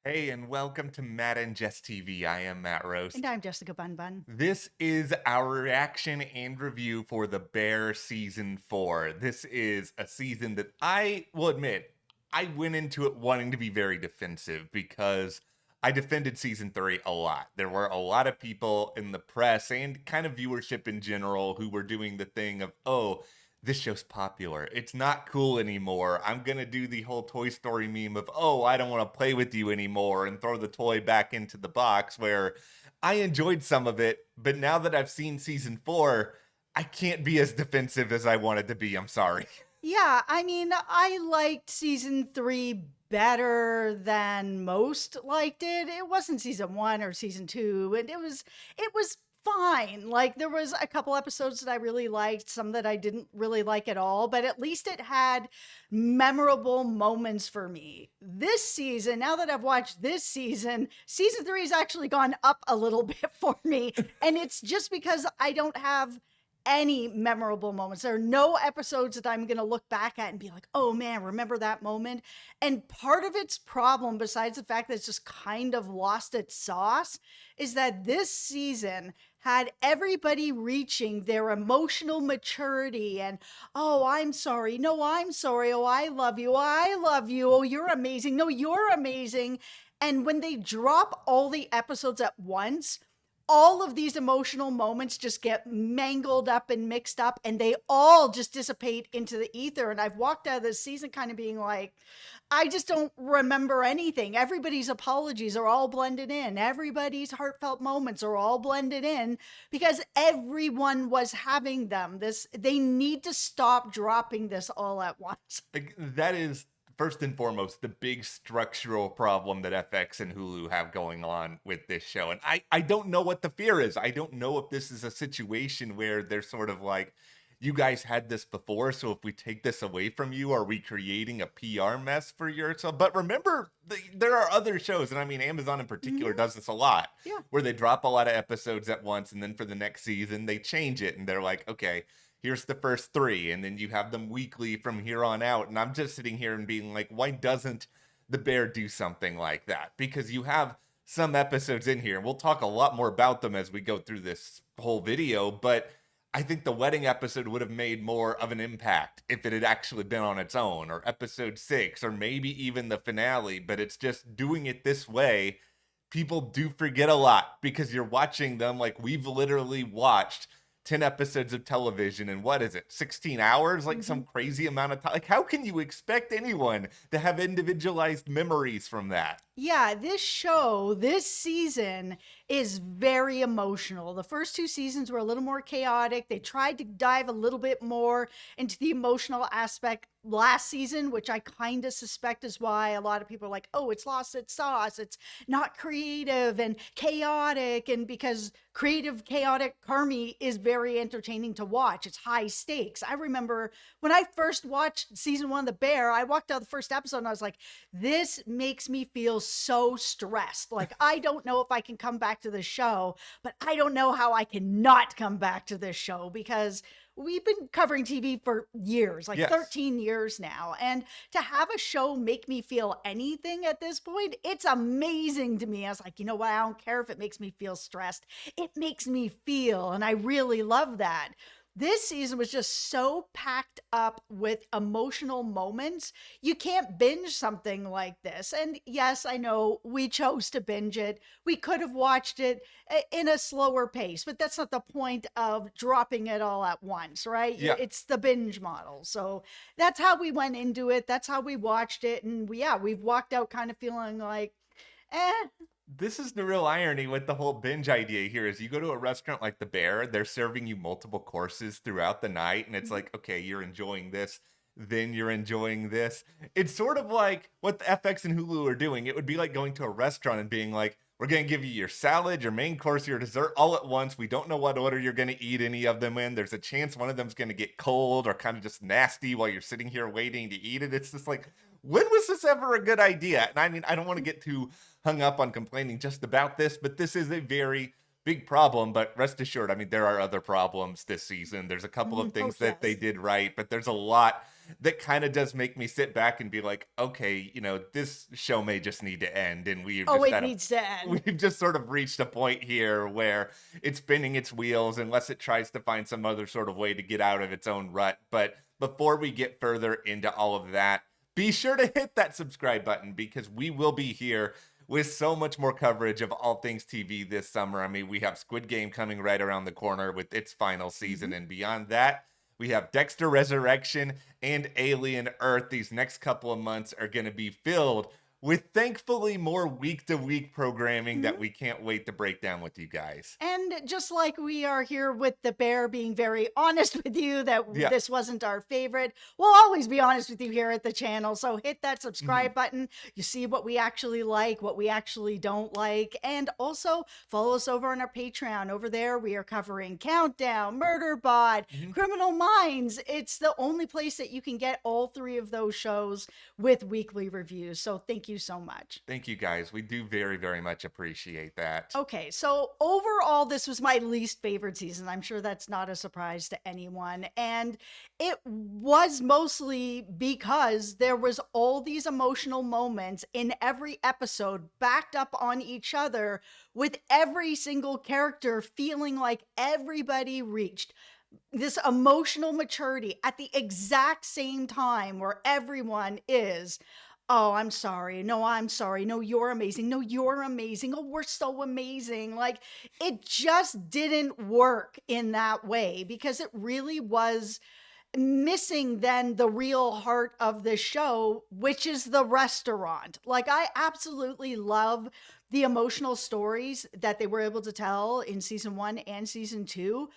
Hey, and welcome to Matt and Jess TV. I am Matt And Roast. I'm Jessica Bun Bun. This is our reaction and review for The Bear Season 4. This is a season that I will admit, I went into it wanting to be very defensive because I defended Season 3 a lot. There were a lot of people in the press and kind of viewership in general who were doing the thing of, oh, this show's popular. It's not cool anymore. I'm going to do the whole Toy Story meme of, oh, I don't want to play with you anymore and throw the toy back into the box, where I enjoyed some of it. But now that I've seen season 4, I can't be as defensive as I wanted to be. I'm sorry. Yeah, I mean, I liked season three better than most liked it. It wasn't season one or season two, and it was fine. Like there was a couple episodes that I really liked, some that I didn't really like at all, but at least it had memorable moments for me. This season, now that I've watched this season three has actually gone up a little bit for me. And it's just because I don't have any memorable moments. There are no episodes that I'm going to look back at and be like, oh man, remember that moment? And part of its problem, besides the fact that it's just kind of lost its sauce, is that this season had everybody reaching their emotional maturity and, oh, I'm sorry. No, I'm sorry. Oh, I love you. I love you. Oh, you're amazing. No, you're amazing. And when they drop all the episodes at once, all of these emotional moments just get mangled up and mixed up and they all just dissipate into the ether. And I've walked out of this season kind of being like, I just don't remember anything. Everybody's apologies are all blended in. Everybody's heartfelt moments are all blended in because everyone was having them. They need to stop dropping this all at once. Like, that is first and foremost the big structural problem that FX and Hulu have going on with this show. And I don't know what the fear is. I don't know if this is a situation where they're sort of like, you guys had this before, so if we take this away from you, are we creating a PR mess for yourself? But remember, there are other shows, and I mean, Amazon in particular Mm-hmm. does this a lot, Yeah. where they drop a lot of episodes at once, and then for the next season, they change it, and they're like, okay, here's the first 3, and then you have them weekly from here on out. And I'm just sitting here and being like, why doesn't the Bear do something like that? Because you have some episodes in here, and we'll talk a lot more about them as we go through this whole video, but I think the wedding episode would have made more of an impact if it had actually been on its own, or episode 6, or maybe even the finale. But it's just doing it this way. People do forget a lot because you're watching them like we've literally watched 10 episodes of television in, what is it, 16 hours? Like Mm-hmm. some crazy amount of time. Like, how can you expect anyone to have individualized memories from that? Yeah, this show, this season is very emotional. The first two seasons were a little more chaotic. They tried to dive a little bit more into the emotional aspect last season, which I kind of suspect is why a lot of people are like, oh, it's lost its sauce. It's not creative and chaotic. And because creative, chaotic Carmi is very entertaining to watch, it's high stakes. I remember when I first watched season one of The Bear, I walked out the first episode and I was like, this makes me feel so stressed. Like, I don't know if I can come back to the show, but I don't know how I can not come back to this show because we've been covering TV for years, like Yes. 13 years now. And to have a show make me feel anything at this point, it's amazing to me. I was like, you know what? I don't care if it makes me feel stressed. It makes me feel. And I really love that. This season was just so packed up with emotional moments. You can't binge something like this. And yes, I know we chose to binge it. We could have watched it in a slower pace, but that's not the point of dropping it all at once, right? Yeah. It's the binge model. So that's how we went into it. That's how we watched it. And we've walked out kind of feeling like, eh. This is the real irony with the whole binge idea here is you go to a restaurant like the Bear, they're serving you multiple courses throughout the night, and it's like, okay, you're enjoying this, then you're enjoying this. It's sort of like what the FX and Hulu are doing. It would be like going to a restaurant and being like, we're going to give you your salad, your main course, your dessert all at once. We don't know what order you're going to eat any of them in. There's a chance one of them's going to get cold or kind of just nasty while you're sitting here waiting to eat it. It's just like, when was this ever a good idea? And I mean, I don't want to get too hung up on complaining just about this, but this is a very big problem, but rest assured, I mean, there are other problems this season. There's a couple of Oh, things that they yes. did right, but there's a lot that kind of does make me sit back and be like, okay, this show may just need to end. And Oh, it needs to end. we've just sort of reached a point here where it's spinning its wheels unless it tries to find some other sort of way to get out of its own rut. But before we get further into all of that, be sure to hit that subscribe button because we will be here with so much more coverage of all things TV this summer. I mean, we have Squid Game coming right around the corner with its final season. Mhm. And beyond that, we have Dexter Resurrection and Alien Earth. These next couple of months are going to be filled with thankfully more week to week programming that Mhm. we can't wait to break down with you guys. And just like we are here with the bear being very honest with you that Yeah. this wasn't our favorite, we'll always be honest with you here at the channel. So hit that Mhm. subscribe button. You see what we actually like, what we actually don't like. And also follow us over on our Patreon. Over there, we are covering Countdown, Murderbot, Mhm. Criminal Minds. It's the only place that you can get all three of those shows with weekly reviews. So thank you so much. Thank you guys. We do very, very much appreciate that. Okay, so overall, this was my least favorite season. I'm sure that's not a surprise to anyone. And it was mostly because there was all these emotional moments in every episode backed up on each other, with every single character feeling like everybody reached this emotional maturity at the exact same time where everyone is, oh, I'm sorry. No, I'm sorry. No, you're amazing. No, you're amazing. Oh, we're so amazing. Like, it just didn't work in that way because it really was missing then the real heart of the show, which is the restaurant. Like, I absolutely love the emotional stories that they were able to tell in season 1 and season 2,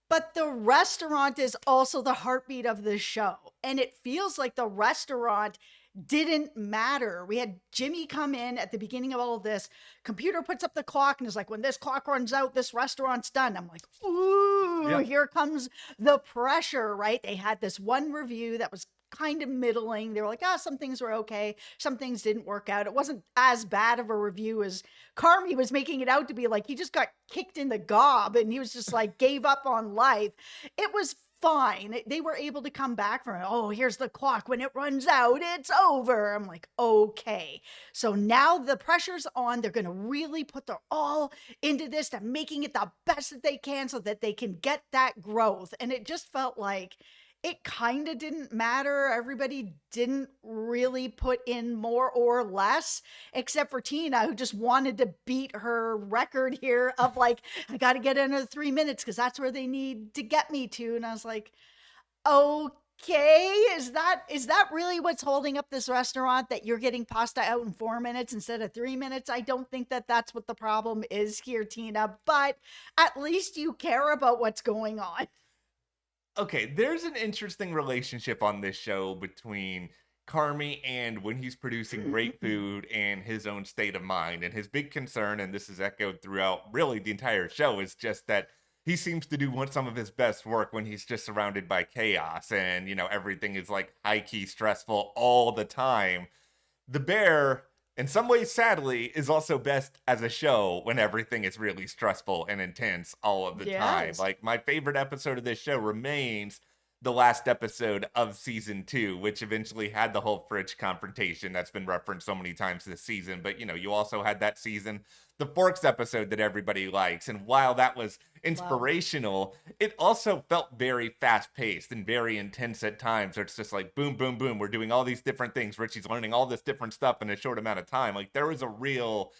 but the restaurant is also the heartbeat of the show. And it feels like the restaurant didn't matter. We had Jimmy come in at the beginning of all of this. Computer puts up the clock and is like, when this clock runs out, this restaurant's done. I'm like, ooh, Yeah. here comes the pressure, right? They had this one review that was kind of middling. They were like, some things were okay. Some things didn't work out. It wasn't as bad of a review as Carmi was making it out to be. Like, he just got kicked in the gob and he was just like, gave up on life. It was fine. They were able to come back from it. Oh, here's the clock. When it runs out, it's over. I'm like, okay. So now the pressure's on. They're going to really put their all into this. They're making it the best that they can so that they can get that growth. And it just felt like it kind of didn't matter. Everybody didn't really put in more or less, except for Tina, who just wanted to beat her record here of like, I got to get another 3 minutes because that's where they need to get me to. And I was like, okay, is that really what's holding up this restaurant, that you're getting pasta out in 4 minutes instead of 3 minutes? I don't think that that's what the problem is here, Tina, but at least you care about what's going on. Okay, there's an interesting relationship on this show between Carmi and when he's producing great food and his own state of mind. And his big concern, and this is echoed throughout really the entire show, is just that he seems to do some of his best work when he's just surrounded by chaos and, everything is like high key stressful all the time. The Bear, in some ways, sadly, is also best as a show when everything is really stressful and intense all of the time. Yes. Like, my favorite episode of this show remains the last episode of season 2, which eventually had the whole fridge confrontation that's been referenced so many times this season. But, you also had that season, the Forks episode that everybody likes. And while that was Love. inspirational, it also felt very fast paced and very intense at times. Where it's just like boom, boom, boom. We're doing all these different things. Richie's learning all this different stuff in a short amount of time. Like, there was a real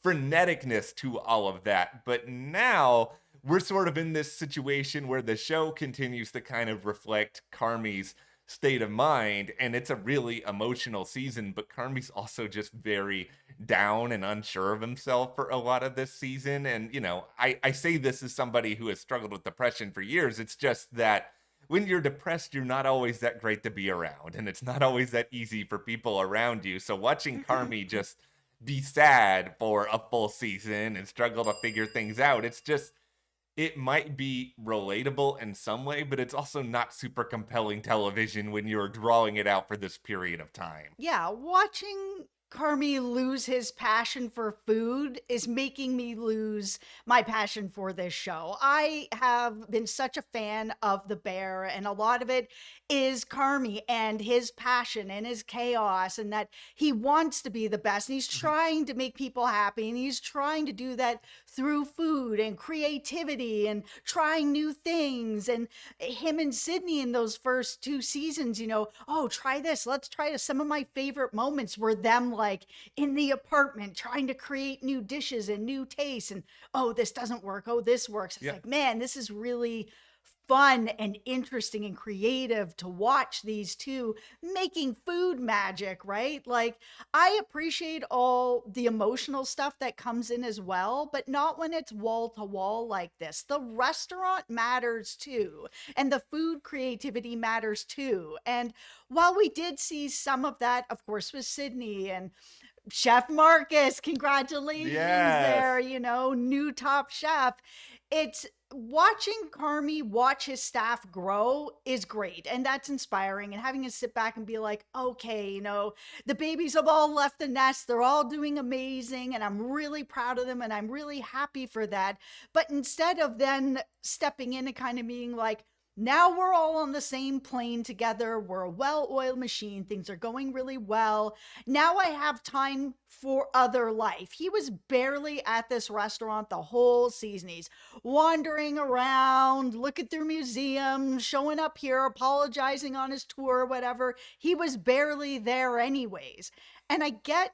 freneticness to all of that. But now we're sort of in this situation where the show continues to kind of reflect Carmi's state of mind, and it's a really emotional season, but Carmi's also just very down and unsure of himself for a lot of this season. And I say this as somebody who has struggled with depression for years. It's just that when you're depressed, you're not always that great to be around, and it's not always that easy for people around you. So watching Carmi just be sad for a full season and struggle to figure things out, it might be relatable in some way, but it's also not super compelling television when you're drawing it out for this period of time. Yeah, watching Carmi lose his passion for food is making me lose my passion for this show. I have been such a fan of the bear, and a lot of it is Carmi and his passion and his chaos, and that he wants to be the best. And he's Mhm. trying to make people happy, and he's trying to do that through food and creativity and trying new things. And him and Sydney in those first two seasons, oh, try this, let's try this. Some of my favorite moments were them like in the apartment trying to create new dishes and new tastes. And oh, this doesn't work. Oh, this works. It's Yeah. like, man, this is really fun and interesting and creative to watch these two making food magic, right? Like, I appreciate all the emotional stuff that comes in as well, but not when it's wall to wall like this. The restaurant matters too, and the food creativity matters too. And while we did see some of that, of course, with Sydney and Chef Marcus, congratulations Yes. there, new top chef. It's watching Carmi watch his staff grow is great, and that's inspiring. And having to sit back and be like, okay, the babies have all left the nest, they're all doing amazing, and I'm really proud of them, and I'm really happy for that. But instead of then stepping in and kind of being like, now we're all on the same plane together. We're a well-oiled machine. Things are going really well. Now I have time for other life. He was barely at this restaurant the whole season. He's wandering around, looking through museums, showing up here, apologizing on his tour, whatever. He was barely there anyways. And I get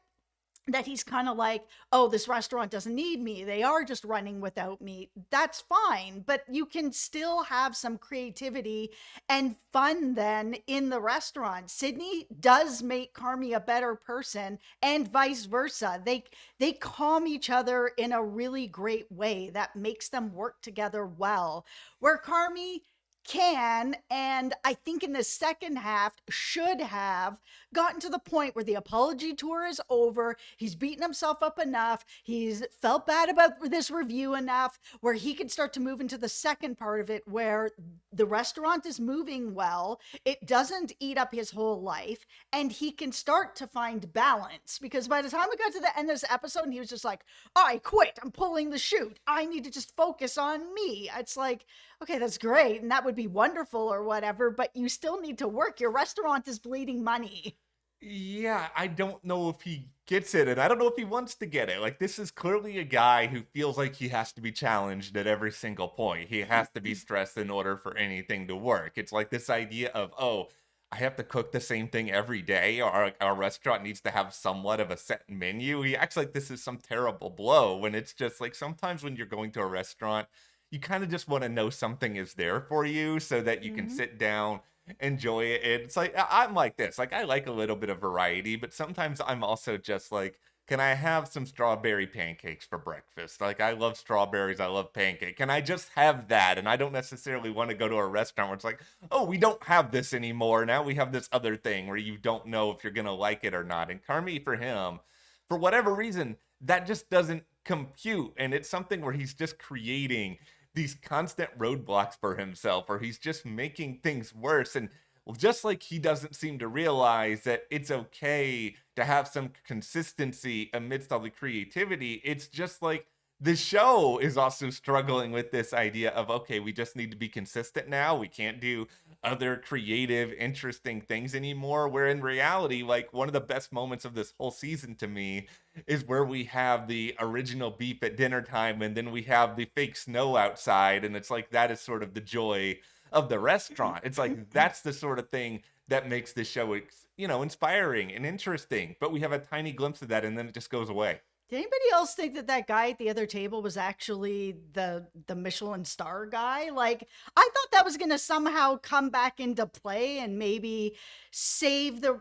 that he's kind of like, oh, this restaurant doesn't need me. They are just running without me. That's fine. But you can still have some creativity and fun then in the restaurant. Sydney does make Carmi a better person and vice versa. They calm each other in a really great way that makes them work together well. Where Carmi can, and I think in the second half should have gotten to the point where the apology tour is over. He's beaten himself up enough. He's felt bad about this review enough where he can start to move into the second part of it where the restaurant is moving well. It doesn't eat up his whole life, and he can start to find balance, because by the time we got to the end of this episode and he was just like, oh, I quit, I'm pulling the chute, I need to just focus on me. It's like, okay, that's great, and that would be wonderful or whatever, but you still need to work. Your restaurant is bleeding money. Yeah, I don't know if he gets it, and I don't know if he wants to get it. Like, this is clearly a guy who feels like he has to be challenged at every single point. He has to be stressed in order for anything to work. It's like this idea of, oh, I have to cook the same thing every day, or our restaurant needs to have somewhat of a set menu. He acts like this is some terrible blow when it's just like sometimes when you're going to a restaurant, you kind of just want to know something is there for you so that you can Mm-hmm. sit down, enjoy it. It's like I'm like this. Like I like a little bit of variety, but sometimes I'm also just like, can I have some strawberry pancakes for breakfast? Like I love strawberries, I love pancake. Can I just have that? And I don't necessarily want to go to a restaurant where it's like, oh, we don't have this anymore. Now we have this other thing where you don't know if you're gonna like it or not. And Carmi for him, for whatever reason, that just doesn't compute. And it's something where he's just creating these constant roadblocks for himself, or he's just making things worse. And well, just like he doesn't seem to realize that it's okay to have some consistency amidst all the creativity, it's just like the show is also struggling with this idea of, okay, we just need to be consistent now. We can't do other creative, interesting things anymore. Where in reality, like one of the best moments of this whole season to me is where we have the original beef at dinner time and then we have the fake snow outside. And it's like that is sort of the joy of the restaurant. It's like that's the sort of thing that makes the show, inspiring and interesting. But we have a tiny glimpse of that and then it just goes away. Did anybody else think that that guy at the other table was actually the Michelin star guy? Like, I thought that was going to somehow come back into play and maybe save the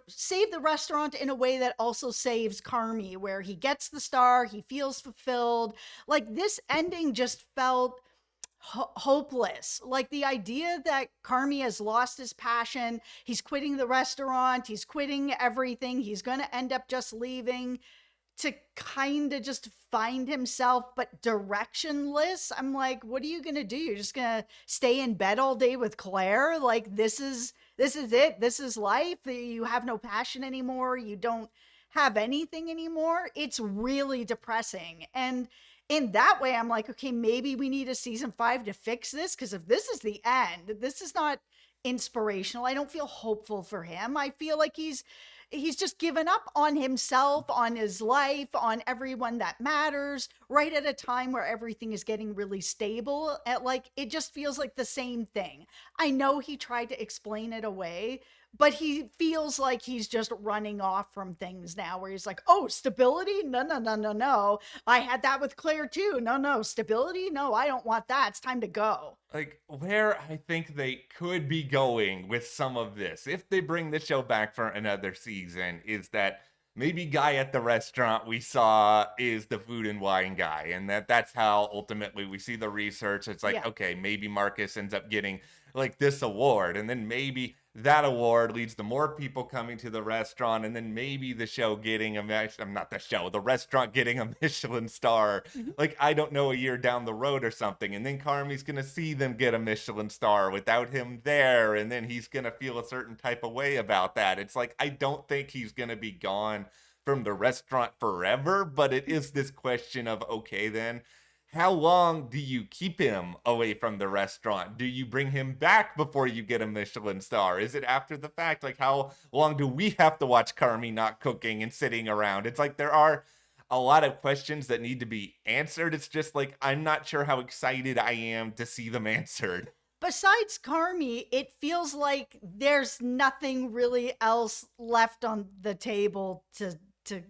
restaurant in a way that also saves Carmi, where he gets the star, he feels fulfilled. Like, this ending just felt hopeless. Like, the idea that Carmi has lost his passion, he's quitting the restaurant, he's quitting everything, he's going to end up just leaving to kind of just find himself but directionless. I'm like, what are you going to do? You're just going to stay in bed all day with Claire? Like, this is it. This is life. You have no passion anymore. You don't have anything anymore, it's really depressing. And in that way, I'm like, okay, maybe we need a season 5 to fix this. Because if this is the end, this is not inspirational. I don't feel hopeful for him. I feel like he's just given up on himself, on his life, on everyone that matters, right at a time where everything is getting really stable. At like it just feels like the same thing. I know he tried to explain it away, but he feels like he's just running off from things now where he's like, oh, stability? No, no, no, no, no. I had that with Claire too. No, no, stability? No, I don't want that. It's time to go. Like, where I think they could be going with some of this, if they bring the show back for another season, is that maybe guy at the restaurant we saw is the food and wine guy, and that's how ultimately we see the research. It's like, Yeah. okay, maybe Marcus ends up getting like this award, and then maybe that award leads to more people coming to the restaurant, and then maybe the show getting I'm not the show, the restaurant getting a Michelin star, Mhm. like, I don't know, a year down the road or something. And then Carmi's gonna see them get a Michelin star without him there, and then he's gonna feel a certain type of way about that. It's like, I don't think he's gonna be gone from the restaurant forever, but it is this question of, okay, then how long do you keep him away from the restaurant? Do you bring him back before you get a Michelin star? Is it after the fact? Like, how long do we have to watch Carmi not cooking and sitting around? It's like there are a lot of questions that need to be answered. It's just like, I'm not sure how excited I am to see them answered. Besides Carmi, it feels like there's nothing really else left on the table to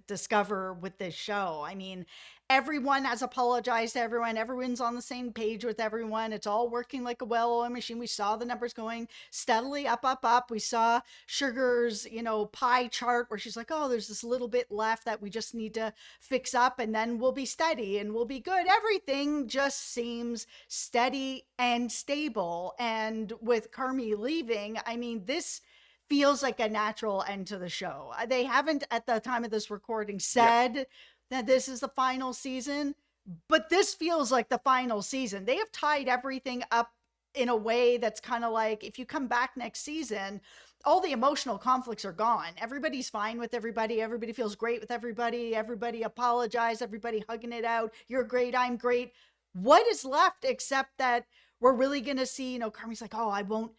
discover with this show. I mean, everyone has apologized to everyone. Everyone's on the same page with everyone. It's all working like a well-oiled machine. We saw the numbers going steadily up, up, up. We saw Sugar's, pie chart where she's like, oh, there's this little bit left that we just need to fix up and then we'll be steady and we'll be good. Everything just seems steady and stable. And with Carmi leaving, I mean, this feels like a natural end to the show. They haven't, at the time of this recording, Yep. said that this is the final season, but this feels like the final season. They have tied everything up in a way that's kind of like if you come back next season, all the emotional conflicts are gone. Everybody's fine with everybody. Everybody feels great with everybody. Everybody apologized. Everybody hugging it out. You're great. I'm great. What is left except that we're really going to see, Carmi's like, oh, I won't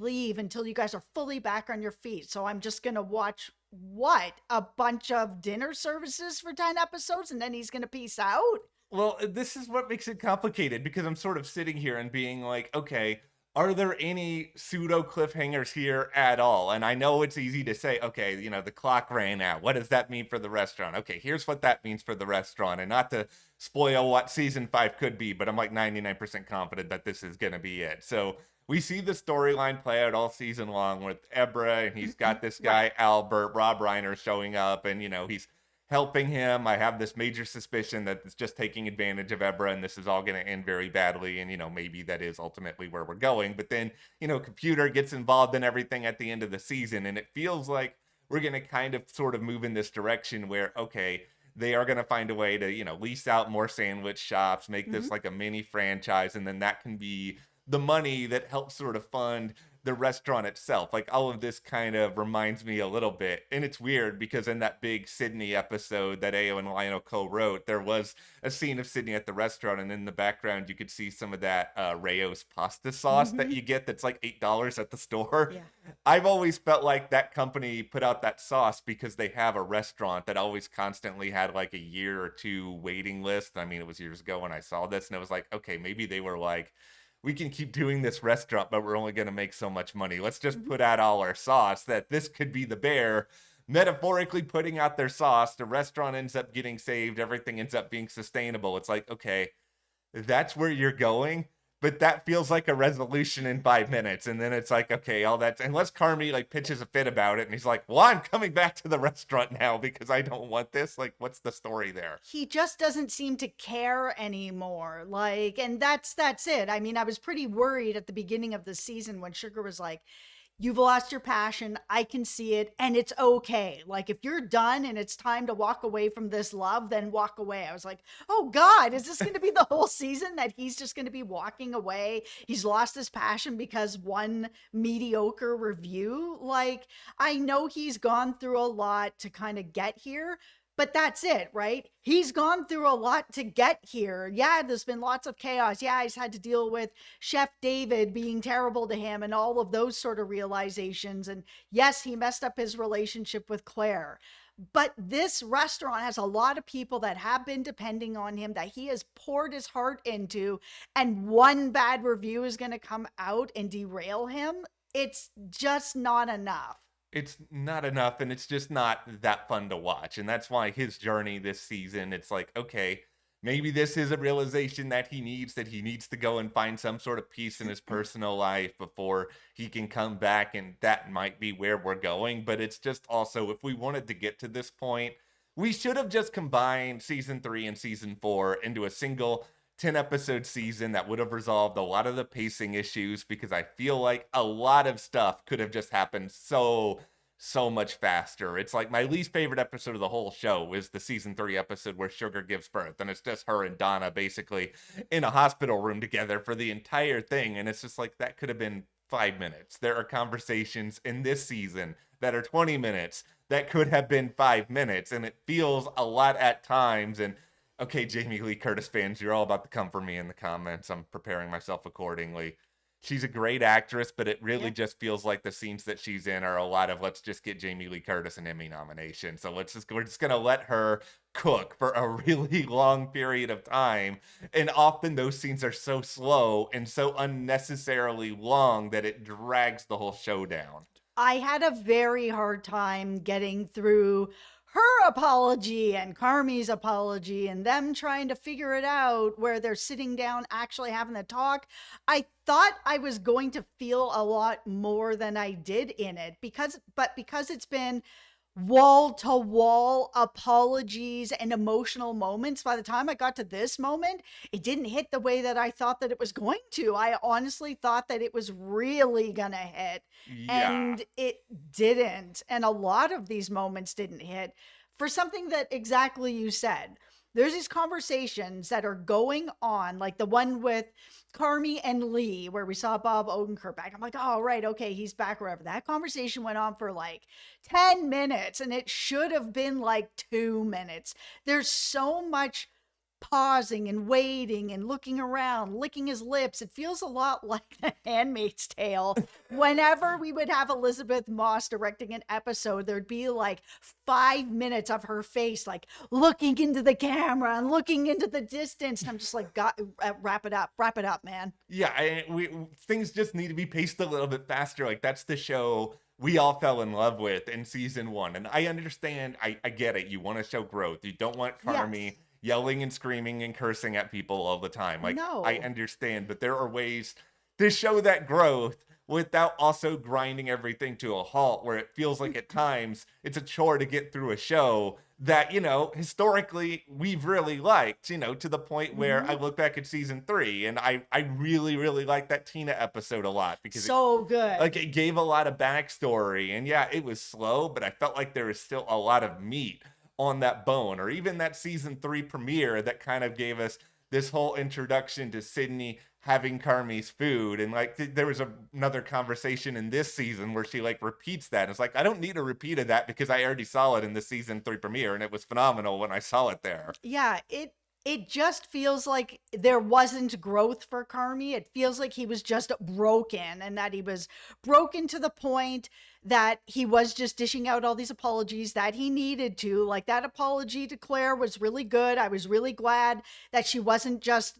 leave until you guys are fully back on your feet. So I'm just going to watch what? A bunch of dinner services for 10 episodes and then he's going to peace out? Well, this is what makes it complicated because I'm sort of sitting here and being like, okay, are there any pseudo cliffhangers here at all? And I know it's easy to say, okay, the clock ran out. What does that mean for the restaurant? Okay, here's what that means for the restaurant. And not to spoil what season 5 could be, but I'm like 99% confident that this is going to be it. So we see the storyline play out all season long with Ebra, and he's got this Right. guy, Albert, Rob Reiner, showing up, and, he's helping him. I have this major suspicion that it's just taking advantage of Ebra, and this is all going to end very badly. And, maybe that is ultimately where we're going. But then, Computer gets involved in everything at the end of the season, and it feels like we're going to kind of sort of move in this direction where, okay, they are going to find a way to, lease out more sandwich shops, make Mm-hmm. this like a mini franchise, and then that can be the money that helps sort of fund the restaurant itself. Like, all of this kind of reminds me a little bit. And it's weird because in that big Sydney episode that Ao and Lionel co-wrote, there was a scene of Sydney at the restaurant, and in the background you could see some of that Rayo's pasta sauce that Mm-hmm. you get that's like $8 at the store. Yeah. I've always felt like that company put out that sauce because they have a restaurant that always constantly had like a year or two waiting list. I mean, it was years ago when I saw this, and it was like, okay, maybe they were like, we can keep doing this restaurant, but we're only going to make so much money. Let's just Mm-hmm. put out all our sauce. That this could be the bear metaphorically putting out their sauce. The restaurant ends up getting saved. Everything ends up being sustainable. It's like, okay, that's where you're going, but that feels like a resolution in 5 minutes. And then it's like, okay, all that, unless Carmi like pitches a fit about it and he's like, well, I'm coming back to the restaurant now because I don't want this. Like, what's the story there? He just doesn't seem to care anymore. Like, and that's it. I mean, I was pretty worried at the beginning of the season when Sugar was like, you've lost your passion. I can see it, and it's okay. Like, if you're done and it's time to walk away from this love, then walk away. I was like, oh God, is this going to be the whole season that he's just going to be walking away? He's lost his passion because one mediocre review. Like, I know he's gone through a lot to kind of get here, but that's it, right? He's gone through a lot to get here. Yeah, there's been lots of chaos. Yeah, he's had to deal with Chef David being terrible to him and all of those sort of realizations. And yes, he messed up his relationship with Claire. But this restaurant has a lot of people that have been depending on him, that he has poured his heart into, and one bad review is going to come out and derail him. It's just not enough. It's not enough, and it's just not that fun to watch. And that's why his journey this season, it's like, okay, maybe this is a realization that he needs to go and find some sort of peace in his personal life before he can come back, and that might be where we're going. But it's just also, if we wanted to get to this point, we should have just combined season 3 and season 4 into a single 10 episode season that would have resolved a lot of the pacing issues, because I feel like a lot of stuff could have just happened so much faster. It's like my least favorite episode of the whole show is the season 3 episode where Sugar gives birth, and it's just her and Donna basically in a hospital room together for the entire thing, and it's just like that could have been 5 minutes. There are conversations in this season that are 20 minutes that could have been 5 minutes, and it feels a lot at times. And okay, Jamie Lee Curtis fans, you're all about to come for me in the comments. I'm preparing myself accordingly. She's a great actress, but it really Yeah. just feels like the scenes that she's in are a lot of, let's just get Jamie Lee Curtis an Emmy nomination. So we're just gonna let her cook for a really long period of time. And often those scenes are so slow and so unnecessarily long that it drags the whole show down. I had a very hard time getting through her apology and Carmi's apology and them trying to figure it out where they're sitting down actually having a talk. I thought I was going to feel a lot more than I did in it, because it's been wall to wall apologies and emotional moments. By the time I got to this moment, it didn't hit the way that I thought that it was going to. I honestly thought that it was really gonna hit, Yeah. and it didn't. And a lot of these moments didn't hit for something that exactly you said. There's these conversations that are going on, like the one with Carmi and Lee, where we saw Bob Odenkirk back. I'm like, oh, right, okay, he's back wherever. That conversation went on for like 10 minutes, and it should have been like 2 minutes. There's so much pausing and waiting and looking around, licking his lips. It feels a lot like The Handmaid's Tale. Whenever we would have Elizabeth Moss directing an episode, there'd be like 5 minutes of her face, like looking into the camera and looking into the distance. And I'm just like, God, wrap it up, man. Yeah, things just need to be paced a little bit faster. Like, that's the show we all fell in love with in season 1. And I understand, I get it. You want to show growth. You don't want Yes. Carmi yelling and screaming and cursing at people all the time. Like, I No. understand, but there are ways to show that growth without also grinding everything to a halt, where it feels like at times it's a chore to get through a show that, historically we've really liked, to the point where I Mhm. look back at season 3 and I really, really like that Tina episode a lot, because So good. it gave a lot of backstory. And yeah, it was slow, but I felt like there was still a lot of meat on that bone. Or even that season 3 premiere that kind of gave us this whole introduction to Sydney having Carmi's food. And like there was another conversation in this season where she like repeats that. And it's like, I don't need a repeat of that because I already saw it in the season 3 premiere and it was phenomenal when I saw it there. Yeah, it just feels like there wasn't growth for Carmi. It feels like he was just broken, and that he was broken to the point that he was just dishing out all these apologies that he needed to. Like, that apology to Claire was really good. I was really glad that she wasn't just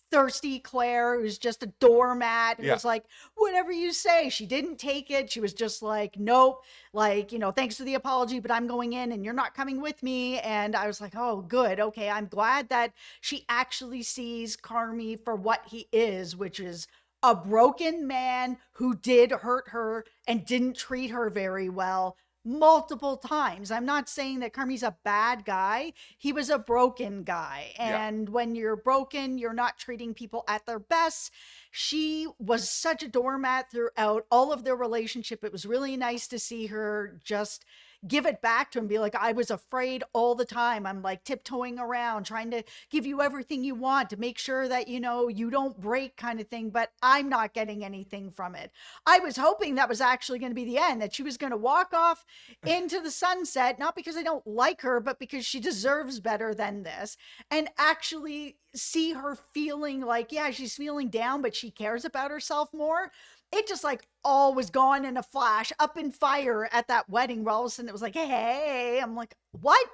thirsty Claire, who's just a doormat, who Yeah. was like, whatever you say. She didn't take it. She was just like, nope, like, thanks for the apology, but I'm going in and you're not coming with me. And I was like, oh, good. Okay. I'm glad that she actually sees Carmi for what he is, which is a broken man who did hurt her and didn't treat her very well, multiple times. I'm not saying that Carmi's a bad guy. He was a broken guy. Yeah. And when you're broken, you're not treating people at their best. She was such a doormat throughout all of their relationship. It was really nice to see her just give it back to him, be like, I was afraid all the time. I'm like tiptoeing around, trying to give you everything you want to make sure that, you don't break kind of thing, but I'm not getting anything from it. I was hoping that was actually going to be the end, that she was going to walk off into the sunset, not because I don't like her, but because she deserves better than this, and actually see her feeling like, yeah, she's feeling down, but she cares about herself more. It just like all was gone in a flash, up in fire at that wedding where all of a sudden it was like, hey, I'm like, what?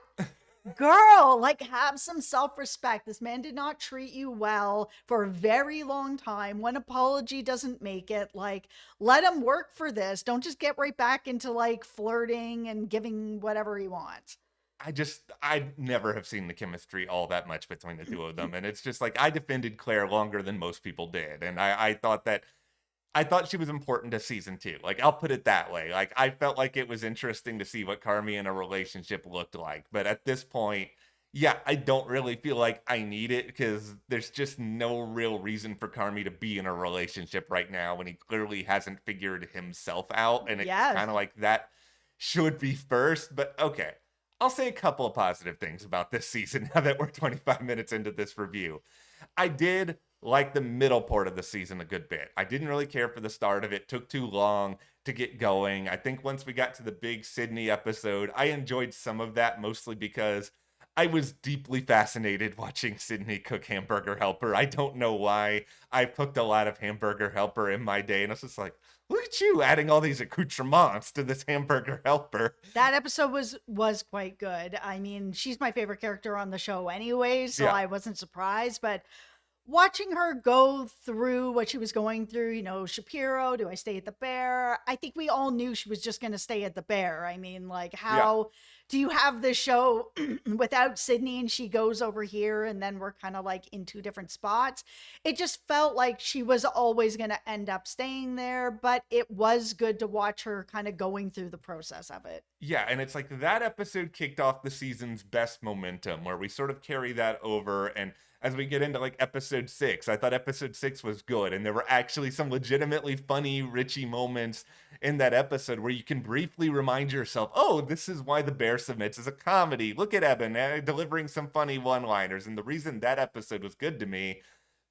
Girl, like, have some self-respect. This man did not treat you well for a very long time. One apology doesn't make it. Like, let him work for this. Don't just get right back into like flirting and giving whatever he wants. I never have seen the chemistry all that much between the two of them. And it's just like, I defended Claire longer than most people did. And I thought she was important to season 2. Like, I'll put it that way. Like, I felt like it was interesting to see what Carmi in a relationship looked like. But at this point, yeah, I don't really feel like I need it because there's just no real reason for Carmi to be in a relationship right now when he clearly hasn't figured himself out. And it's Yes. kind of like that should be first. But okay, I'll say a couple of positive things about this season now that we're 25 minutes into this review. I did like the middle part of the season a good bit. I didn't really care for the start of it. It took too long to get going. I think once we got to the big Sydney episode, I enjoyed some of that mostly because I was deeply fascinated watching Sydney cook Hamburger Helper. I don't know why. I've cooked a lot of Hamburger Helper in my day, and I was just like, look at you adding all these accoutrements to this Hamburger Helper. That episode was quite good. I mean, she's my favorite character on the show anyway, so Yeah. I wasn't surprised, but watching her go through what she was going through, Shapiro, do I stay at the Bear? I think we all knew she was just going to stay at the Bear. I mean, like, how do you have this show without Sydney and she goes over here and then we're kind of like in two different spots? It just felt like she was always going to end up staying there, but it was good to watch her kind of going through the process of it. Yeah, and it's like that episode kicked off the season's best momentum where we sort of carry that over. And as we get into like episode 6, I thought episode 6 was good. And there were actually some legitimately funny, Richie moments in that episode where you can briefly remind yourself, oh, this is why The Bear Submits is a comedy. Look at Eben delivering some funny one-liners. And the reason that episode was good to me,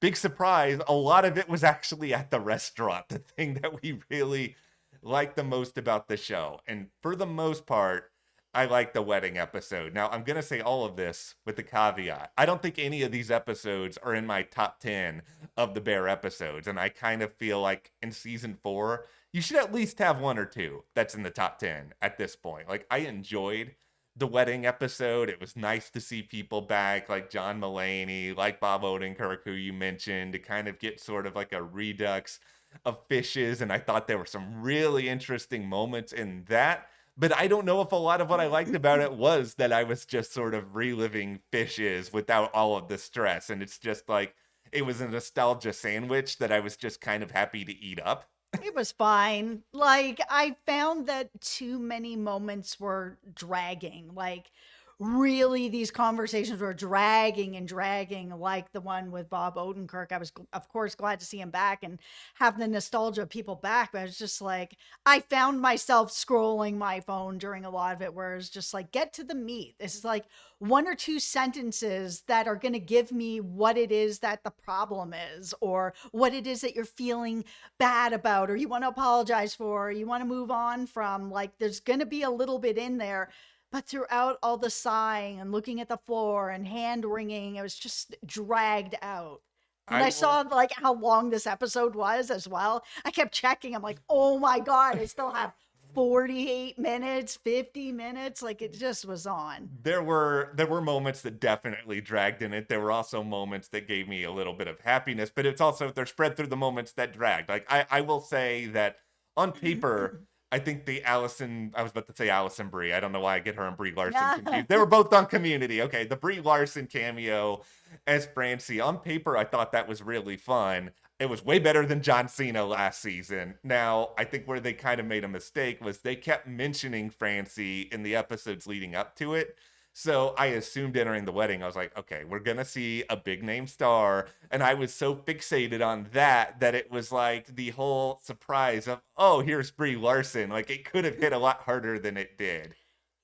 big surprise, a lot of it was actually at the restaurant, the thing that we really like the most about the show. And for the most part, I like the wedding episode. Now, I'm going to say all of this with the caveat. I don't think any of these episodes are in my top 10 of the Bear episodes. And I kind of feel like in season 4, you should at least have one or two that's in the top 10 at this point. Like, I enjoyed the wedding episode. It was nice to see people back like John Mulaney, like Bob Odenkirk, who you mentioned, to kind of get sort of like a redux of Fishes. And I thought there were some really interesting moments in that. But I don't know if a lot of what I liked about it was that I was just sort of reliving Fishes without all of the stress. And it's just like, it was a nostalgia sandwich that I was just kind of happy to eat up. It was fine. Like, I found that too many moments were dragging. Like, really, these conversations were dragging and dragging, like the one with Bob Odenkirk. I was, of course, glad to see him back and have the nostalgia of people back. But I was just like, I found myself scrolling my phone during a lot of it, where it's just like, get to the meat. This is like one or two sentences that are going to give me what it is that the problem is, or what it is that you're feeling bad about, or you want to apologize for, or you want to move on from. Like, there's going to be a little bit in there. But throughout all the sighing and looking at the floor and hand wringing, it was just dragged out. When I saw like how long this episode was as well, I kept checking. I'm like, oh my God, I still have 48 minutes, 50 minutes. Like, it just was on. There were moments that definitely dragged in it. There were also moments that gave me a little bit of happiness, but it's also, they're spread through the moments that dragged. Like, I will say that on paper, I think I was about to say Allison Brie. I don't know why I get her and Brie Larson confused. They were both on Community. Okay, the Brie Larson cameo as Francie. On paper, I thought that was really fun. It was way better than John Cena last season. Now, I think where they kind of made a mistake was they kept mentioning Francie in the episodes leading up to it. So I assumed entering the wedding, I was like, okay, we're going to see a big name star. And I was so fixated on that that it was like the whole surprise of, oh, here's Brie Larson. Like it could have hit a lot harder than it did.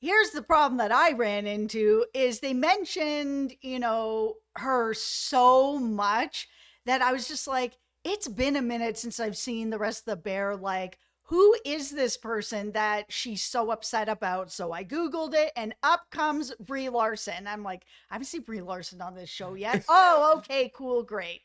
Here's the problem that I ran into is they mentioned, her so much that I was just like, it's been a minute since I've seen the rest of the bear. Like, who is this person that she's so upset about? So I Googled it and up comes Brie Larson. I'm like, I haven't seen Brie Larson on this show yet. Oh, okay, cool, great.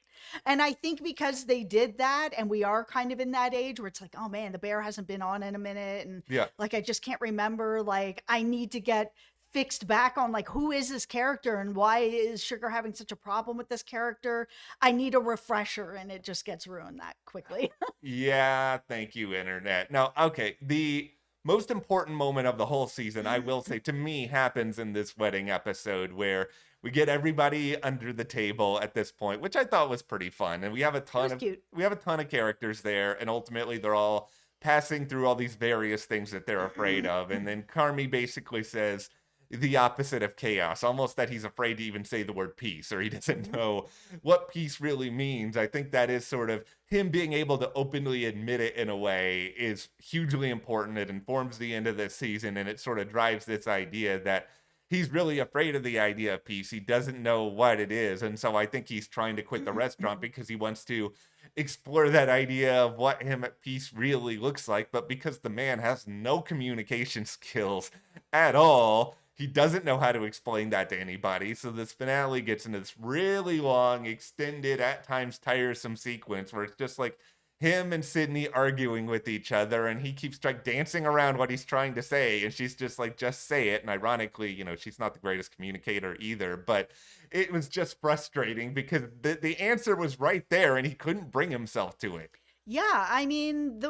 And I think because they did that, and we are kind of in that age where it's like, oh man, the bear hasn't been on in a minute. And Yeah. like, I just can't remember. Like, I need to get fixed back on like who is this character and why is Sugar having such a problem with this character. I need a refresher, and it just gets ruined that quickly. Yeah, thank you, internet. Now, okay, the most important moment of the whole season, I will say, to me, happens in this wedding episode where we get everybody under the table at this point, which I thought was pretty fun. And we have a ton of Cute. we have a ton of characters there, and ultimately they're all passing through all these various things that they're afraid of. And then Carmi basically says the opposite of chaos, almost that he's afraid to even say the word peace, or he doesn't know what peace really means. I think that is sort of him being able to openly admit it in a way is hugely important. It informs the end of this season, and it sort of drives this idea that he's really afraid of the idea of peace. He doesn't know what it is. And so I think he's trying to quit the restaurant because he wants to explore that idea of what him at peace really looks like. But because the man has no communication skills at all, he doesn't know how to explain that to anybody. So this finale gets into this really long, extended, at times tiresome sequence where it's just like him and Sydney arguing with each other, and he keeps like dancing around what he's trying to say, and she's just like, just say it. And ironically, she's not the greatest communicator either, but it was just frustrating because the answer was right there and he couldn't bring himself to it. Yeah, I mean,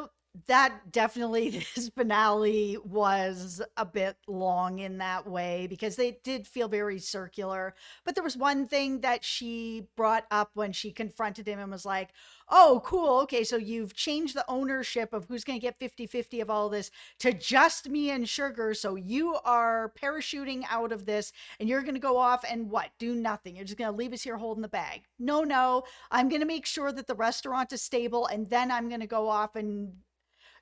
that definitely this finale was a bit long in that way because they did feel very circular. But there was one thing that she brought up when she confronted him and was like, oh, cool. Okay, so you've changed the ownership of who's going to get 50-50 of all this to just me and Sugar. So you are parachuting out of this and you're going to go off and what? Do nothing. You're just going to leave us here holding the bag. No, I'm going to make sure that the restaurant is stable, and then I'm going to go off and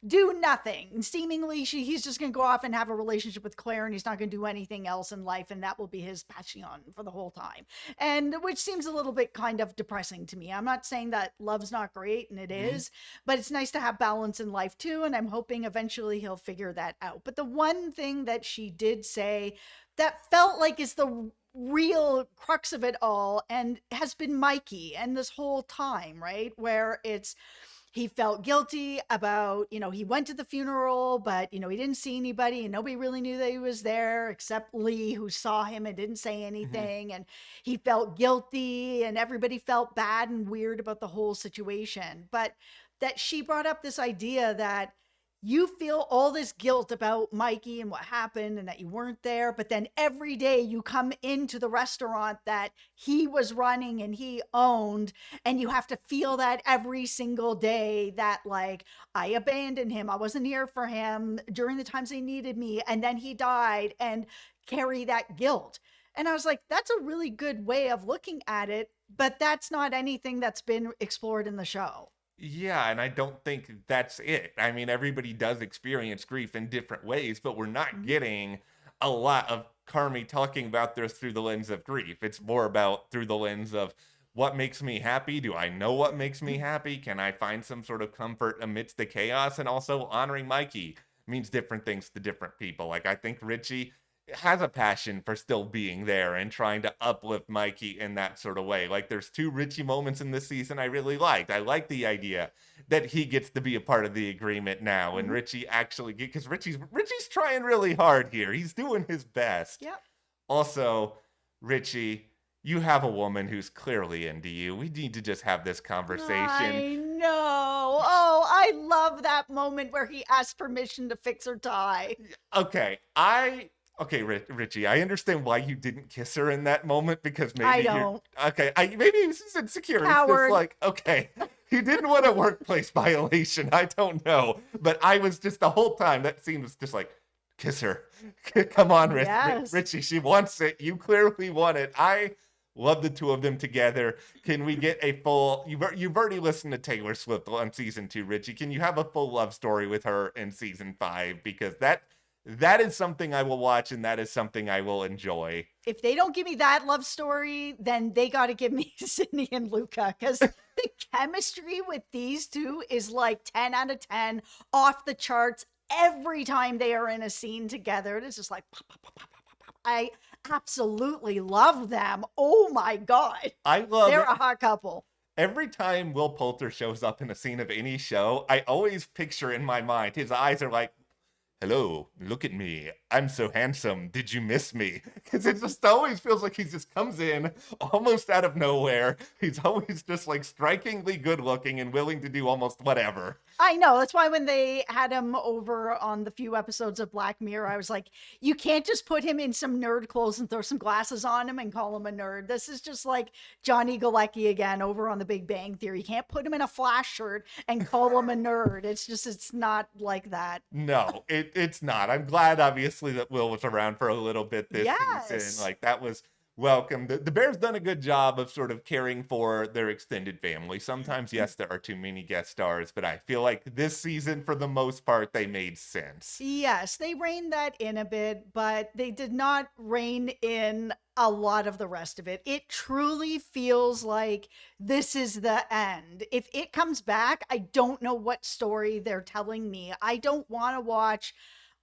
do nothing. And seemingly he's just going to go off and have a relationship with Claire, and he's not going to do anything else in life, and that will be his passion for the whole time. And which seems a little bit kind of depressing to me. I'm not saying that love's not great, and it is, but it's nice to have balance in life too, and I'm hoping eventually he'll figure that out. But the one thing that she did say that felt like is the real crux of it all and has been Mikey and this whole time, right? Where he felt guilty about, he went to the funeral, but, he didn't see anybody and nobody really knew that he was there except Lee, who saw him and didn't say anything. And he felt guilty and everybody felt bad and weird about the whole situation. But that she brought up this idea that you feel all this guilt about Mikey and what happened and that you weren't there, but then every day you come into the restaurant that he was running and he owned, and you have to feel that every single day that like, I abandoned him, I wasn't here for him during the times he needed me, and then he died, and carry that guilt. And I was like, that's a really good way of looking at it, but that's not anything that's been explored in the show. Yeah, and I don't think that's it. I mean, everybody does experience grief in different ways, but we're not getting a lot of Carmi talking about this through the lens of grief. It's more about through the lens of what makes me happy. Do I know what makes me happy? Can I find some sort of comfort amidst the chaos? And also honoring Mikey means different things to different people. Like, I think Richie has a passion for still being there and trying to uplift Mikey in that sort of way. Like, there's two Richie moments in this season I really liked. I like the idea that he gets to be a part of the agreement now, and Richie actually because Richie's trying really hard here. He's doing his best. Yep. Also, Richie, you have a woman who's clearly into you. We need to just have this conversation. I know. Oh, I love that moment where he asked permission to fix her tie. Okay, I Okay, Richie, I understand why you didn't kiss her in that moment because I maybe you're don't. okay. Maybe he's just insecure. He's just Coward. like, okay, he didn't want a workplace violation. I don't know, but I was just the whole time that scene was just like, kiss her. Come on, Yes. Richie. She wants it. You clearly want it. I love the two of them together. Can we get a full? You've already listened to Taylor Swift on season 2, Richie. Can you have a full love story with her in season 5? Because that is something I will watch and that is something I will enjoy. If they don't give me that love story, then they got to give me Sydney and Luca, because the chemistry with these two is like 10 out of 10, off the charts every time they are in a scene together. It is just like, pop, pop, pop, pop, pop, pop. I absolutely love them. Oh my God. I love They're it. a hot couple. Every time Will Poulter shows up in a scene of any show, I always picture in my mind his eyes are like, hello, look at me. I'm so handsome. Did you miss me? Because it just always feels like he just comes in almost out of nowhere. He's always just like strikingly good looking and willing to do almost whatever. I know. That's why when they had him over on the few episodes of Black Mirror, I was like, you can't just put him in some nerd clothes and throw some glasses on him and call him a nerd. This is just like Johnny Galecki again over on the Big Bang Theory. You can't put him in a Flash shirt and call him a nerd. It's not like that. No, it's not. I'm glad, obviously, that Will was around for a little bit this Yes. season. Like, that was welcome. The Bears done a good job of sort of caring for their extended family. Sometimes, yes, there are too many guest stars, but I feel like this season, for the most part, they made sense. Yes, they reined that in a bit, but they did not rein in a lot of the rest of it. It truly feels like this is the end. If it comes back, I don't know what story they're telling me. I don't want to watch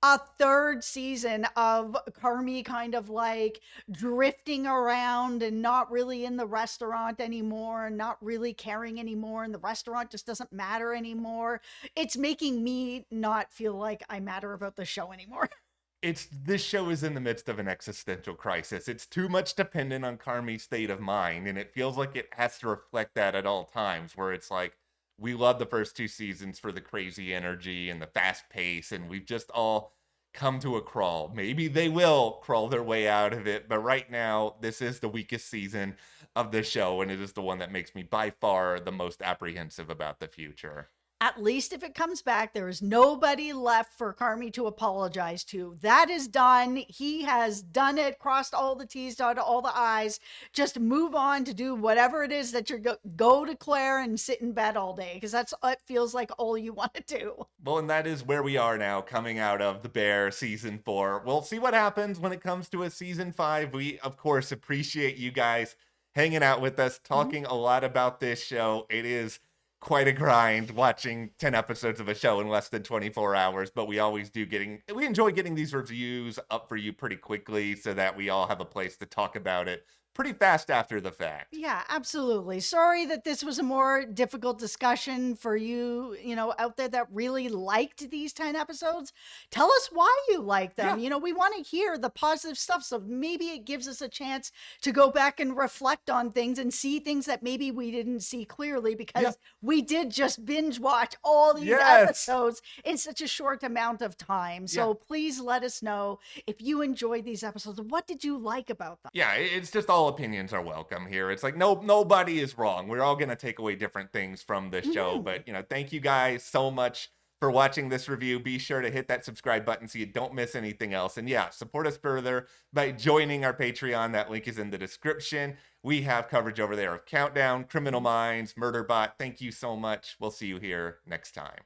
a third season of Carmi kind of like drifting around and not really in the restaurant anymore, not really caring anymore, and the restaurant just doesn't matter anymore. It's making me not feel like I matter about the show anymore. This show is in the midst of an existential crisis. It's too much dependent on Carmi's state of mind, and it feels like it has to reflect that at all times, where it's like, we love the first 2 seasons for the crazy energy and the fast pace, and we've just all come to a crawl. Maybe they will crawl their way out of it, but right now, this is the weakest season of the show, and it is the one that makes me by far the most apprehensive about the future. At least if it comes back, there is nobody left for Carmi to apologize to. That is done. He has done it, crossed all the T's, dotted all the I's. Just move on to do whatever it is that you're go to Claire and sit in bed all day, because that's what feels like all you want to do. Well, and that is where we are now, coming out of The Bear season 4. We'll see what happens when it comes to a season 5. We, of course, appreciate you guys hanging out with us, talking a lot about this show. It is quite a grind watching 10 episodes of a show in less than 24 hours, but we always we enjoy getting these reviews up for you pretty quickly so that we all have a place to talk about it pretty fast after the fact. Yeah, absolutely. Sorry that this was a more difficult discussion for you, out there that really liked these 10 episodes. Tell us why you like them. Yeah. We want to hear the positive stuff. So maybe it gives us a chance to go back and reflect on things and see things that maybe we didn't see clearly, because we did just binge watch all these episodes in such a short amount of time. So please let us know if you enjoyed these episodes. What did you like about them? Yeah, it's just all opinions are welcome here. It's like nobody is wrong. We're all going to take away different things from this show, but thank you guys so much for watching this review. Be sure to hit that subscribe button so you don't miss anything else. And yeah, support us further by joining our Patreon. That link is in the description. We have coverage over there of Countdown, Criminal Minds, Murderbot. Thank you so much. We'll see you here next time.